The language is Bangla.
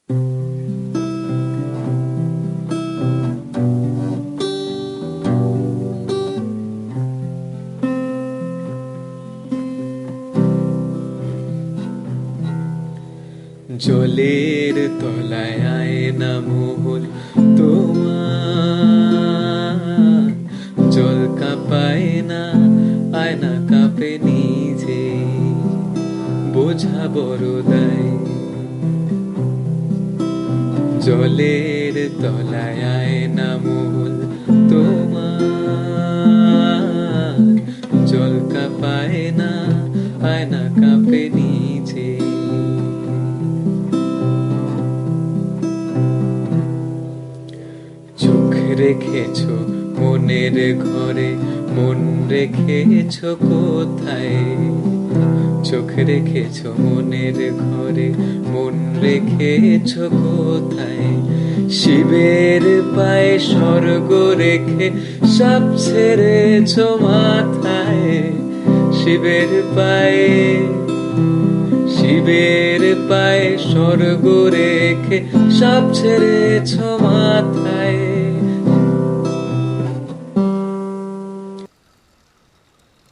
জলের তলায় আয়না মহল তোমার, জল কাঁপায় না, আয়না কাঁপে নিজে, বোঝা বড় দায়। জলের তলায় আয়না মহল তোমার, জল কাঁপায় না, আয়না কাঁপে নিজে। চোখ রেখেছো মনের ঘরে, মন রেখেছো কোথায়? চোখ রেখেছো মনের ঘরে, মন রেখেছো কোথায়? শিবের পায়ে স্বর্গ রেখে সব ছেড়েছো মাথায়। শিবের পায়ে, শিবের পায়ে স্বর্গ রেখে সব ছেড়েছো মাথায়।